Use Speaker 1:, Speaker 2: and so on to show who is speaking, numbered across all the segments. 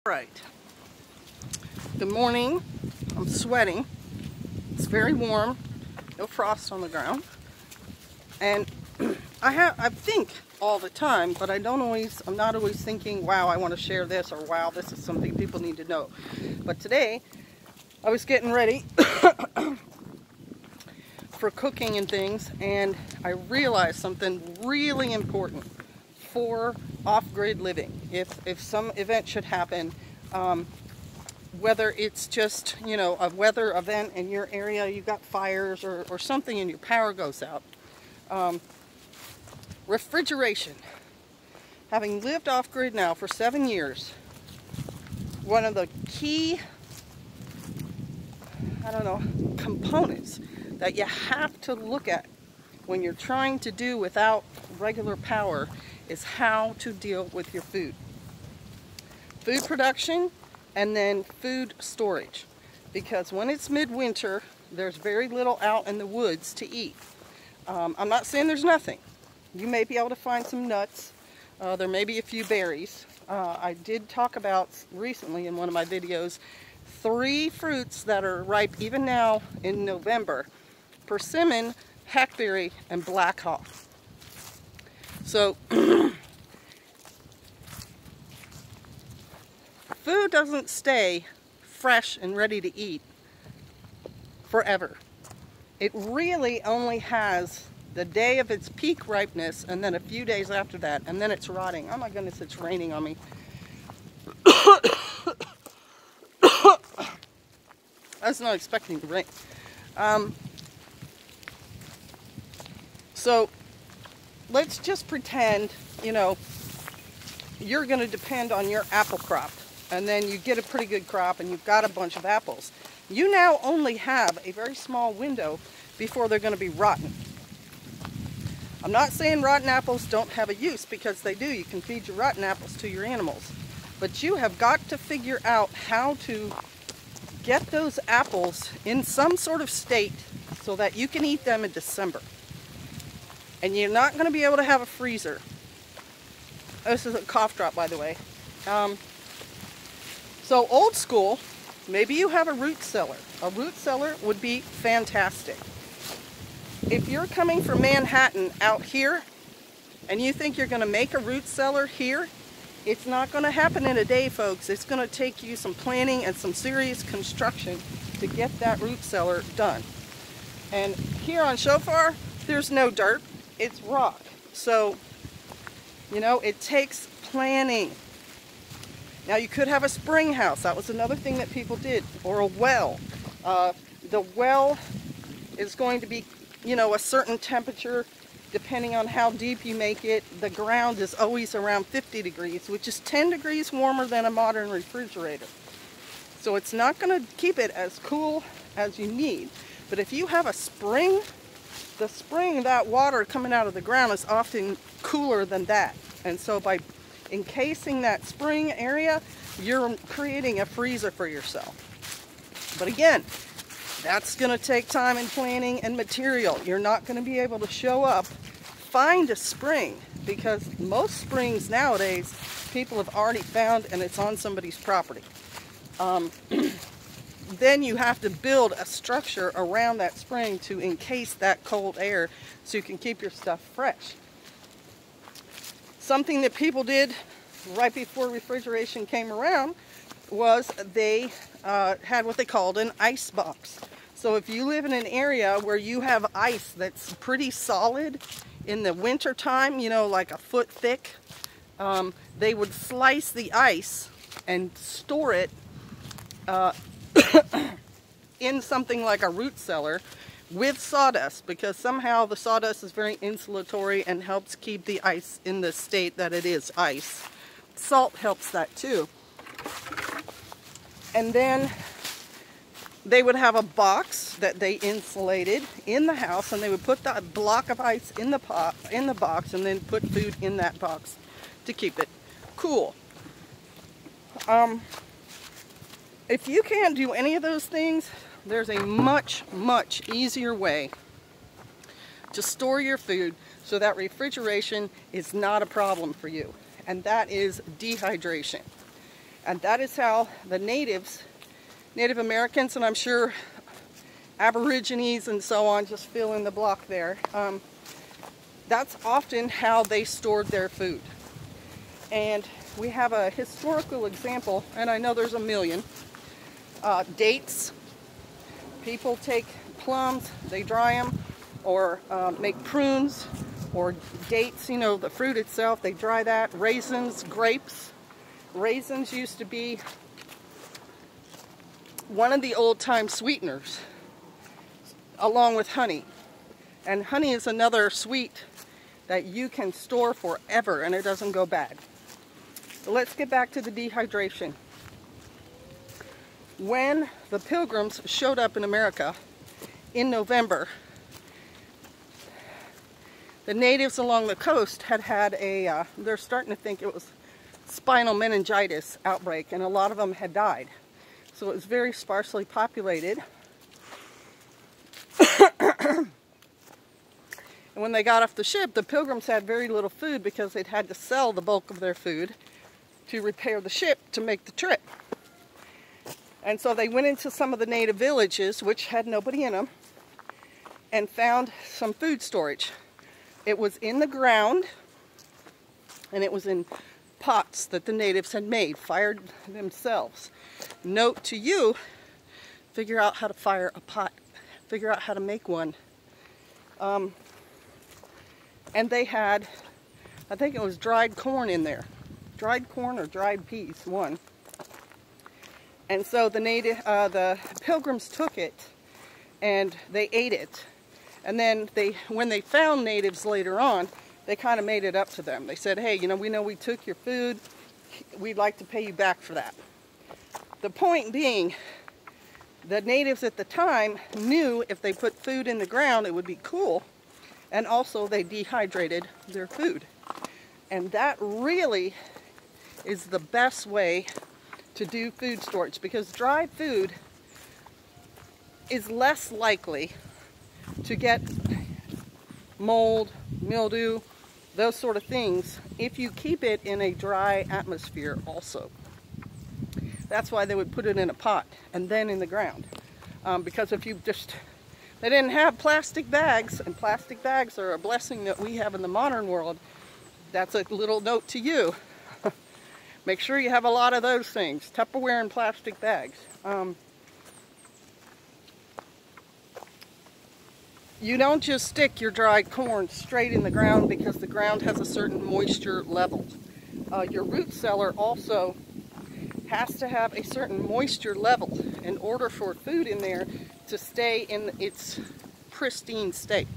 Speaker 1: Right. Good morning. I'm sweating. It's very warm. No frost on the ground. And I think all the time, but I'm not always thinking, wow, I want to share this, or wow, this is something people need to know. But today, I was getting ready for cooking and things, and I realized something really important for off-grid living. If some event should happen, whether it's just, a weather event in your area, you got fires or something and your power goes out. Refrigeration. Having lived off-grid now for 7 years, one of the key, components that you have to look at when you're trying to do without regular power is how to deal with your food. Food production and then food storage. Because when it's midwinter, there's very little out in the woods to eat. I'm not saying there's nothing. You may be able to find some nuts. There may be a few berries. I did talk about recently in one of my videos 3 fruits that are ripe even now in November: persimmon, hackberry, and black hawk. So food doesn't stay fresh and ready to eat forever. It really only has the day of its peak ripeness and then a few days after that, and then it's rotting. Oh my goodness, it's raining on me. I was not expecting to rain. So let's just pretend, you're going to depend on your apple crop, and then you get a pretty good crop and you've got a bunch of apples. You now only have a very small window before they're going to be rotten. I'm not saying rotten apples don't have a use, because they do. You can feed your rotten apples to your animals. But you have got to figure out how to get those apples in some sort of state so that you can eat them in December. And you're not going to be able to have a freezer. This is a cough drop, by the way. So old school, maybe you have a root cellar. A root cellar would be fantastic. If you're coming from Manhattan out here and you think you're going to make a root cellar here, it's not going to happen in a day, folks. It's going to take you some planning and some serious construction to get that root cellar done. And here on Shofar, there's no dirt. It's rock. So, it takes planning. Now, you could have a spring house. That was another thing that people did. Or a well. The well is going to be, a certain temperature depending on how deep you make it. The ground is always around 50 degrees, which is 10 degrees warmer than a modern refrigerator. So it's not going to keep it as cool as you need. But if you have a spring, that water coming out of the ground is often cooler than that. And so by encasing that spring area, you're creating a freezer for yourself. But again, that's going to take time and planning and material. You're not going to be able to show up, find a spring, because most springs nowadays people have already found and it's on somebody's property. Then you have to build a structure around that spring to encase that cold air so you can keep your stuff fresh. Something that people did right before refrigeration came around was they had what they called an ice box. So if you live in an area where you have ice that's pretty solid in the winter time, like a foot thick, they would slice the ice and store it in something like a root cellar with sawdust, because somehow the sawdust is very insulatory and helps keep the ice in the state that it is ice. Salt helps that too. And then they would have a box that they insulated in the house, and they would put that block of ice in the box, and then put food in that box to keep it cool. If you can't do any of those things, there's a much, much easier way to store your food so that refrigeration is not a problem for you, and that is dehydration. And that is how the natives, Native Americans, and I'm sure Aborigines and so on, just fill in the block there. That's often how they stored their food. And we have a historical example, and I know there's a million. Dates. People take plums, they dry them, or make prunes, or dates, you know, the fruit itself, they dry that. Raisins, grapes. Raisins used to be one of the old-time sweeteners, along with honey. And honey is another sweet that you can store forever and it doesn't go bad. So let's get back to the dehydration. When the Pilgrims showed up in America in November, the natives along the coast had a, they're starting to think it was spinal meningitis outbreak, and a lot of them had died. So it was very sparsely populated. And when they got off the ship, the Pilgrims had very little food because they'd had to sell the bulk of their food to repair the ship to make the trip. And so they went into some of the native villages, which had nobody in them, and found some food storage. It was in the ground, and it was in pots that the natives had made, fired themselves. Note to you, figure out how to fire a pot. Figure out how to make one. And they had, I think it was dried corn in there. Dried corn or dried peas, one. And so the Pilgrims took it and they ate it. And then when they found natives later on, they kind of made it up to them. They said, hey, you know we took your food. We'd like to pay you back for that. The point being, the natives at the time knew if they put food in the ground, it would be cool. And also they dehydrated their food. And that really is the best way to do food storage, because dry food is less likely to get mold, mildew, those sort of things if you keep it in a dry atmosphere also. That's why they would put it in a pot and then in the ground. Because if you just, they didn't have plastic bags, and plastic bags are a blessing that we have in the modern world. That's a little note to you. Make sure you have a lot of those things, Tupperware and plastic bags. You don't just stick your dried corn straight in the ground because the ground has a certain moisture level. Your root cellar also has to have a certain moisture level in order for food in there to stay in its pristine state.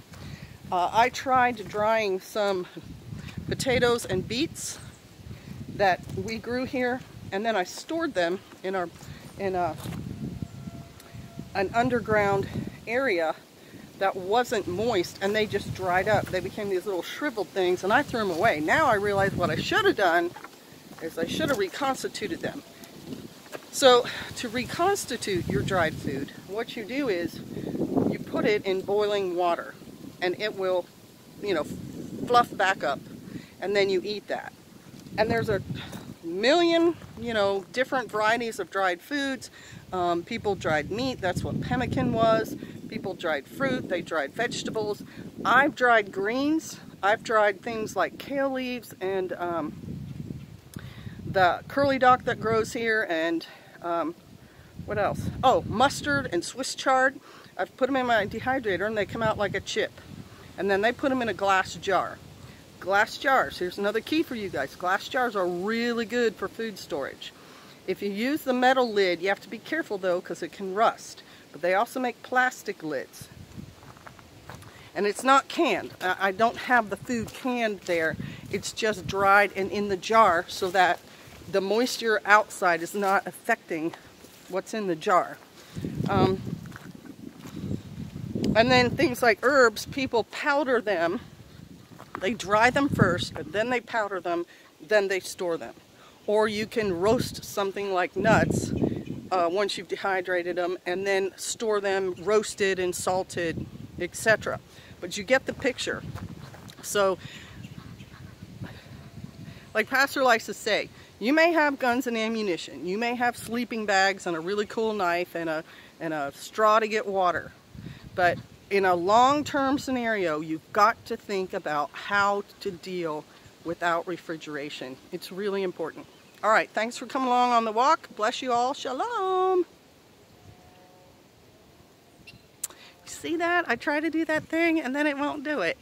Speaker 1: I tried drying some potatoes and beets that we grew here, and then I stored them in an underground area that wasn't moist, and they just dried up. They became these little shriveled things, and I threw them away. Now I realize what I should have done is I should have reconstituted them. So to reconstitute your dried food, what you do is you put it in boiling water, and it will, you know, fluff back up, and then you eat that. And there's a million, you know, different varieties of dried foods. People dried meat, that's what pemmican was. People dried fruit, they dried vegetables. I've dried greens. I've dried things like kale leaves and the curly dock that grows here, and what else? Oh, mustard and Swiss chard. I've put them in my dehydrator and they come out like a chip. And then they put them in a glass jar. Glass jars, here's another key for you guys. Glass jars are really good for food storage. If you use the metal lid, you have to be careful though, because it can rust. But they also make plastic lids. And it's not canned. I don't have the food canned there. It's just dried and in the jar so that the moisture outside is not affecting what's in the jar. And then things like herbs, people powder them. They dry them first, and then they powder them, then they store them. Or you can roast something like nuts once you've dehydrated them, and then store them roasted and salted, etc. But you get the picture. So, like Pastor likes to say, You may have guns and ammunition. You may have sleeping bags and a really cool knife and a straw to get water. But in a long-term scenario, you've got to think about how to deal without refrigeration. It's really important. All right, thanks for coming along on the walk. Bless you all. Shalom. See that? I try to do that thing and then it won't do it.